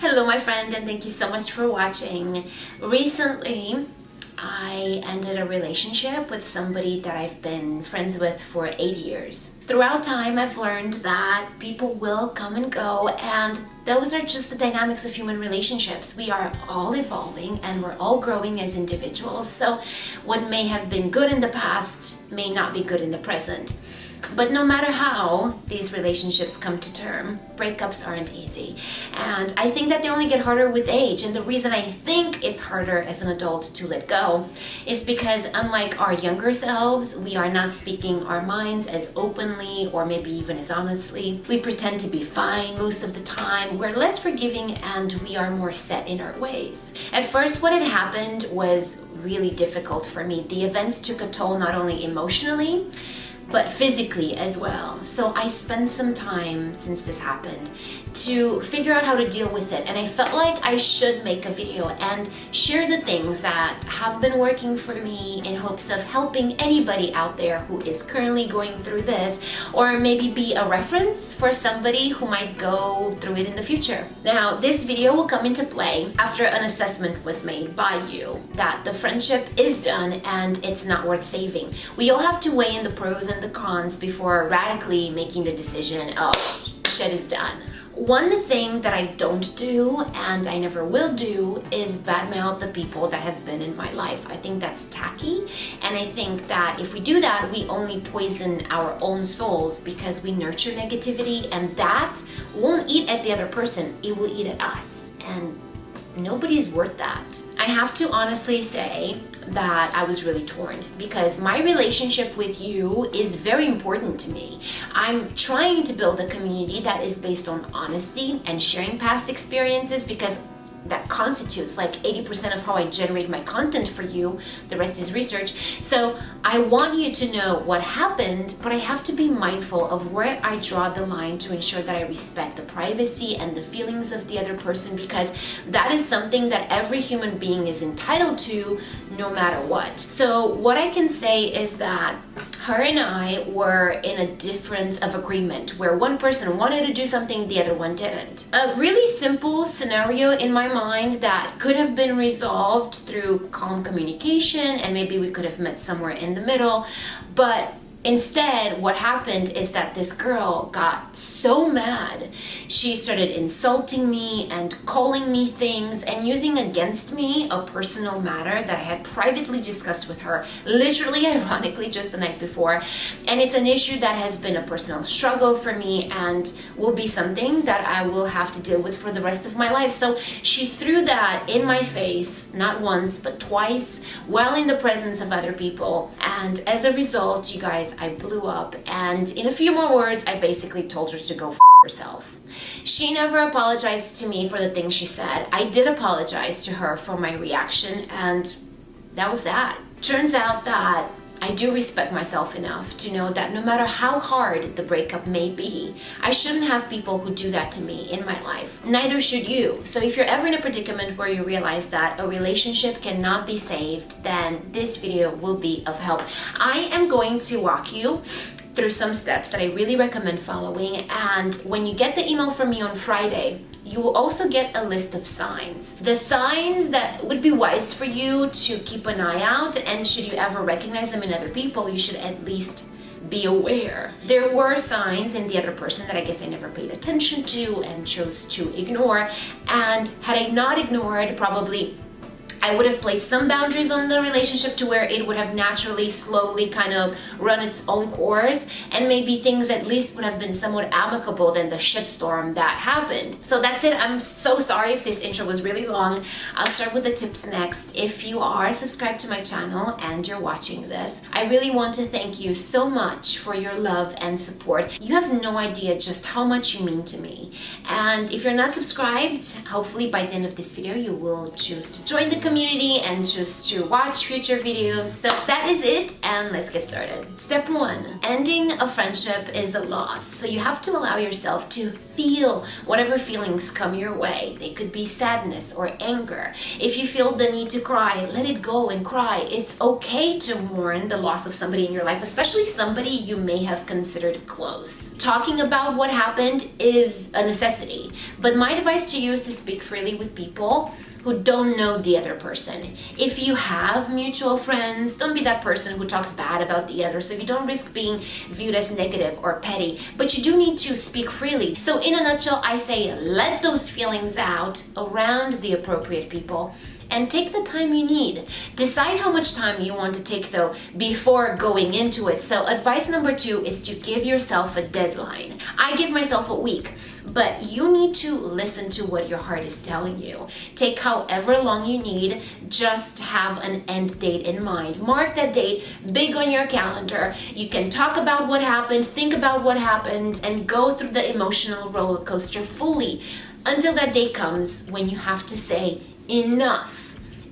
Hello my friend, and thank you so much for watching. Recently, I ended a relationship with somebody that I've been friends with for 8 years. Throughout time, I've learned that people will come and go, and those are just the dynamics of human relationships. We are all evolving and we're all growing as individuals. So what may have been good in the past may not be good in the present. But no matter how these relationships come to term, breakups aren't easy. And I think that they only get harder with age. And the reason I think it's harder as an adult to let go is because unlike our younger selves, we are not speaking our minds as openly or maybe even as honestly. We pretend to be fine most of the time. We're less forgiving and we are more set in our ways. At first, what had happened was really difficult for me. The events took a toll not only emotionally, but physically as well. So I spent some time since this happened to figure out how to deal with it, and I felt like I should make a video and share the things that have been working for me in hopes of helping anybody out there who is currently going through this, or maybe be a reference for somebody who might go through it in the future. Now, this video will come into play after an assessment was made by you that the friendship is done and it's not worth saving. We all have to weigh in the pros and the cons before radically making the decision, oh, shit is done. One thing that I don't do, and I never will do, is badmouth the people that have been in my life. I think that's tacky, and I think that if we do that, we only poison our own souls because we nurture negativity, and that won't eat at the other person, it will eat at us. And nobody's worth that. I have to honestly say that I was really torn because my relationship with you is very important to me. I'm trying to build a community that is based on honesty and sharing past experiences because that constitutes like 80% of how I generate my content for you. The rest is research. So I want you to know what happened, but I have to be mindful of where I draw the line to ensure that I respect the privacy and the feelings of the other person, because that is something that every human being is entitled to no matter what. So what I can say is that her and I were in a difference of agreement where one person wanted to do something, the other one didn't. A really simple scenario in my mind that could have been resolved through calm communication, and maybe we could have met somewhere in the middle, but instead, what happened is that this girl got so mad. She started insulting me and calling me things and using against me a personal matter that I had privately discussed with her, literally, ironically, just the night before. And it's an issue that has been a personal struggle for me and will be something that I will have to deal with for the rest of my life. So she threw that in my face, not once, but twice, while in the presence of other people. And as a result, you guys, I blew up, and in a few more words, I basically told her to go f herself. She never apologized to me for the things she said. I did apologize to her for my reaction, and that was that. Turns out that I do respect myself enough to know that no matter how hard the breakup may be, I shouldn't have people who do that to me in my life. Neither should you. So if you're ever in a predicament where you realize that a relationship cannot be saved, then this video will be of help. I am going to walk you through some steps that I really recommend following, and when you get the email from me on Friday, you will also get a list of signs. The signs that would be wise for you to keep an eye out, and should you ever recognize them in other people, you should at least be aware. There were signs in the other person that I guess I never paid attention to and chose to ignore, and had I not ignored, probably I would have placed some boundaries on the relationship to where it would have naturally, slowly kind of run its own course, and maybe things at least would have been somewhat amicable than the shitstorm that happened. So that's it. I'm so sorry if this intro was really long. I'll start with the tips next. If you are subscribed to my channel and you're watching this, I really want to thank you so much for your love and support. You have no idea just how much you mean to me. And if you're not subscribed, hopefully by the end of this video, you will choose to join the community community and just to watch future videos. So that is it, and let's get started. Step 1. Ending a friendship is a loss. So you have to allow yourself to feel whatever feelings come your way. They could be sadness or anger. If you feel the need to cry, let it go and cry. It's okay to mourn the loss of somebody in your life, especially somebody you may have considered close. Talking about what happened is a necessity, but my advice to you is to speak freely with people who don't know the other person. If you have mutual friends, don't be that person who talks bad about the other, so you don't risk being viewed as negative or petty, but you do need to speak freely. So in a nutshell, I say let those feelings out around the appropriate people and take the time you need. Decide how much time you want to take though before going into it. So advice number 2 is to give yourself a deadline. I give myself a week, but you need to listen to what your heart is telling you. Take however long you need, just have an end date in mind. Mark that date big on your calendar. You can talk about what happened, think about what happened, and go through the emotional roller coaster fully until that day comes when you have to say enough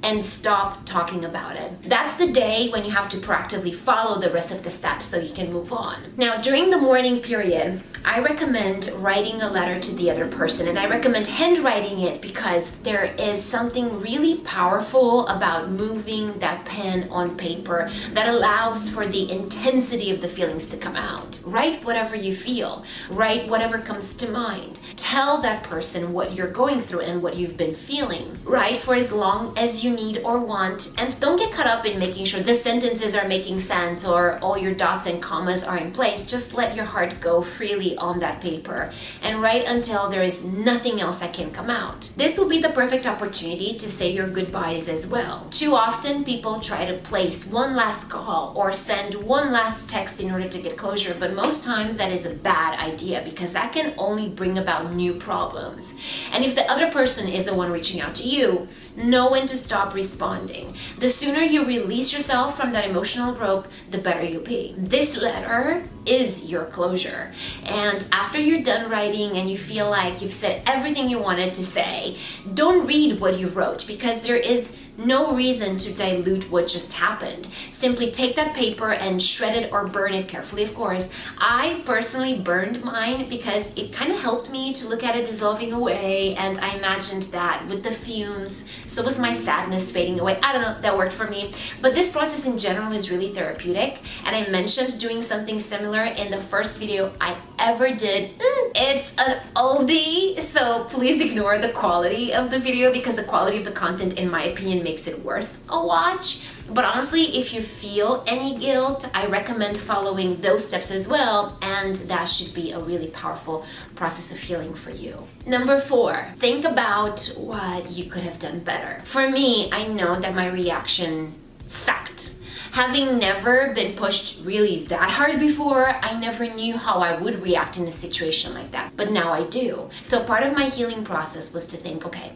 and stop talking about it. That's the day when you have to proactively follow the rest of the steps so you can move on. Now, during the mourning period, I recommend writing a letter to the other person, and I recommend handwriting it because there is something really powerful about moving that pen on paper that allows for the intensity of the feelings to come out. Write whatever you feel. Write whatever comes to mind. Tell that person what you're going through and what you've been feeling. Write for as long as you need or want, and don't get caught up in making sure the sentences are making sense or all your dots and commas are in place. Just let your heart go freely on that paper and write until there is nothing else that can come out. This will be the perfect opportunity to say your goodbyes as well. Too often people try to place one last call or send one last text in order to get closure, but most times that is a bad idea because that can only bring about new problems. And if the other person is the one reaching out to you, know when to stop responding. The sooner you release yourself from that emotional rope, the better you'll be. This letter is your closure. And after you're done writing and you feel like you've said everything you wanted to say, don't read what you wrote because there is no reason to dilute what just happened. Simply take that paper and shred it or burn it carefully, of course. I personally burned mine because it kind of helped me to look at it dissolving away, and I imagined that with the fumes, so was my sadness fading away. I don't know, that worked for me. But this process in general is really therapeutic, and I mentioned doing something similar in the first video I ever did. It's an oldie, so please ignore the quality of the video because the quality of the content, in my opinion, makes it worth a watch. But honestly, if you feel any guilt, I recommend following those steps as well, and that should be a really powerful process of healing for you. Number 4, think about what you could have done better. For me, I know that my reaction sucked. Having never been pushed really that hard before, I never knew how I would react in a situation like that, but now I do. So part of my healing process was to think, okay,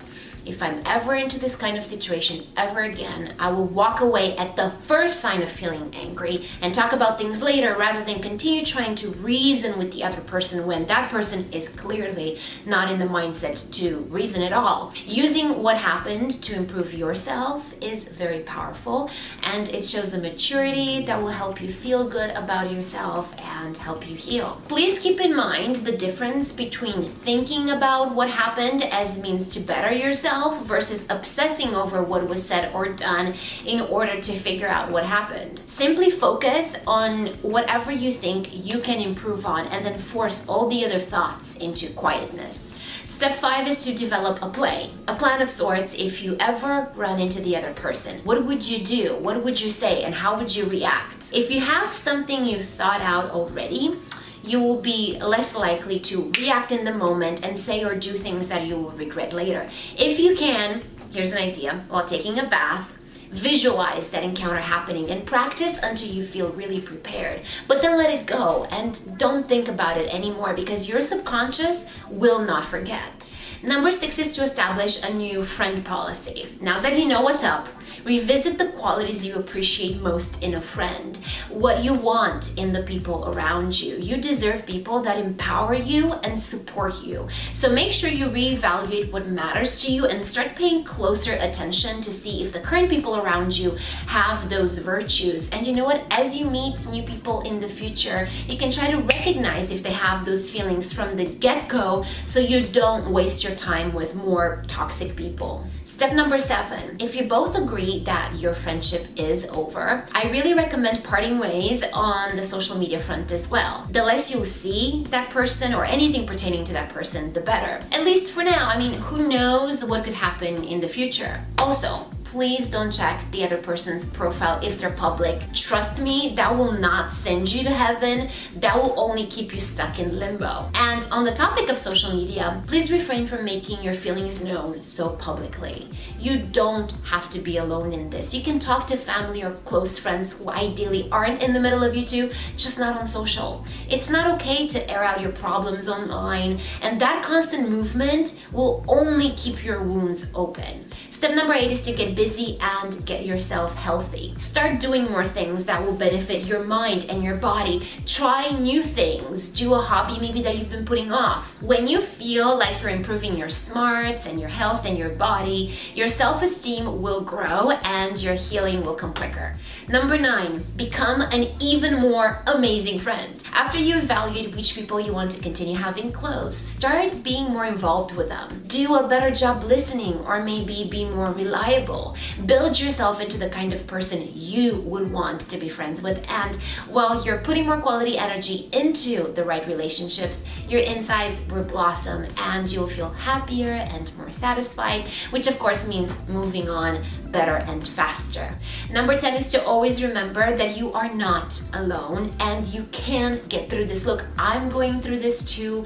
if I'm ever into this kind of situation ever again, I will walk away at the first sign of feeling angry and talk about things later rather than continue trying to reason with the other person when that person is clearly not in the mindset to reason at all. Using what happened to improve yourself is very powerful, and it shows a maturity that will help you feel good about yourself and help you heal. Please keep in mind the difference between thinking about what happened as means to better yourself versus obsessing over what was said or done in order to figure out what happened. Simply focus on whatever you think you can improve on and then force all the other thoughts into quietness. Step 5 is to develop a plan of sorts if you ever run into the other person. What would you do? What would you say? And how would you react? If you have something you've thought out already, you will be less likely to react in the moment and say or do things that you will regret later. If you can, here's an idea. While taking a bath, visualize that encounter happening and practice until you feel really prepared. But then let it go and don't think about it anymore because your subconscious will not forget. Number 6 is to establish a new friend policy. Now that you know what's up, revisit the qualities you appreciate most in a friend, what you want in the people around you. You deserve people that empower you and support you. So make sure you reevaluate what matters to you and start paying closer attention to see if the current people around you have those virtues. And you know what? As you meet new people in the future, you can try to recognize if they have those feelings from the get-go so you don't waste your time with more toxic people. Step number 7, if you both agree that your friendship is over, I really recommend parting ways on the social media front as well. The less you see that person or anything pertaining to that person, the better. At least for now. I mean, who knows what could happen in the future. Also, please don't check the other person's profile if they're public. Trust me, that will not send you to heaven. That will only keep you stuck in limbo. And on the topic of social media, please refrain from making your feelings known so publicly. You don't have to be alone in this. You can talk to family or close friends who ideally aren't in the middle of you two, just not on social. It's not okay to air out your problems online, and that constant movement will only keep your wounds open. Step number 8 is to get busy and get yourself healthy. Start doing more things that will benefit your mind and your body. Try new things. Do a hobby maybe that you've been putting off. When you feel like you're improving your smarts and your health and your body, your self-esteem will grow and your healing will come quicker. Number 9, become an even more amazing friend. After you evaluate which people you want to continue having close, start being more involved with them. Do a better job listening, or maybe be more reliable. Build yourself into the kind of person you would want to be friends with, and while you're putting more quality energy into the right relationships, your insides will blossom and you'll feel happier and more satisfied, which of course means moving on better and faster. Number 10 is to always remember that you are not alone and you can get through this. Look, I'm going through this too,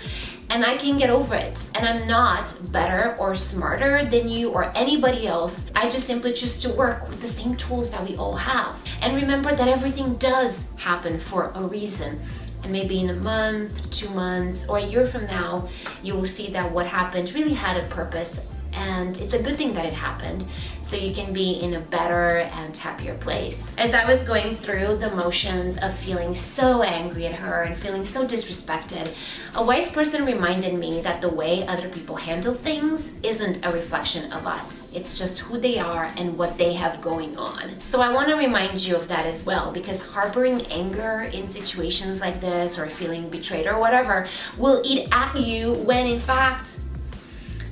and I can get over it. And I'm not better or smarter than you or anybody else. I just simply choose to work with the same tools that we all have. And remember that everything does happen for a reason. And maybe in a month, 2 months, or a year from now, you will see that what happened really had a purpose. And it's a good thing that it happened, so you can be in a better and happier place. As I was going through the motions of feeling so angry at her and feeling so disrespected, a wise person reminded me that the way other people handle things isn't a reflection of us. It's just who they are and what they have going on. So I want to remind you of that as well, because harboring anger in situations like this, or feeling betrayed or whatever, will eat at you when in fact,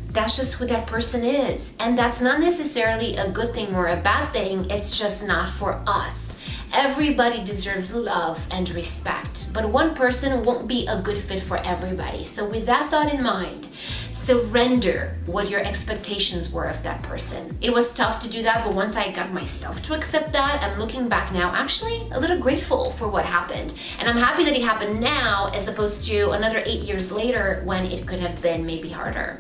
that's just who that person is. And that's not necessarily a good thing or a bad thing, it's just not for us. Everybody deserves love and respect, but one person won't be a good fit for everybody. So with that thought in mind, surrender what your expectations were of that person. It was tough to do that, but once I got myself to accept that, I'm looking back now actually a little grateful for what happened. And I'm happy that it happened now as opposed to another 8 years later when it could have been maybe harder.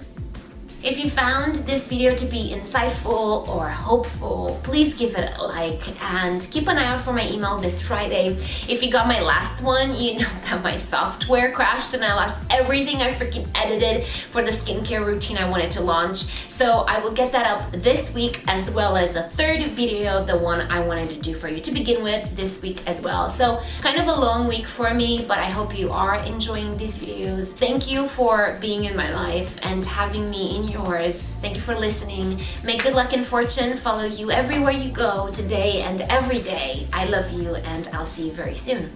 If you found this video to be insightful or hopeful, please give it a like and keep an eye out for my email this Friday. If you got my last one, you know that my software crashed and I lost everything I freaking edited for the skincare routine I wanted to launch. So I will get that up this week, as well as a third video, the one I wanted to do for you to begin with this week as well. So kind of a long week for me, but I hope you are enjoying these videos. Thank you for being in my life and having me in yours. Thank you for listening. May good luck and fortune follow you everywhere you go today and every day. I love you, and I'll see you very soon.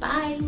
Bye.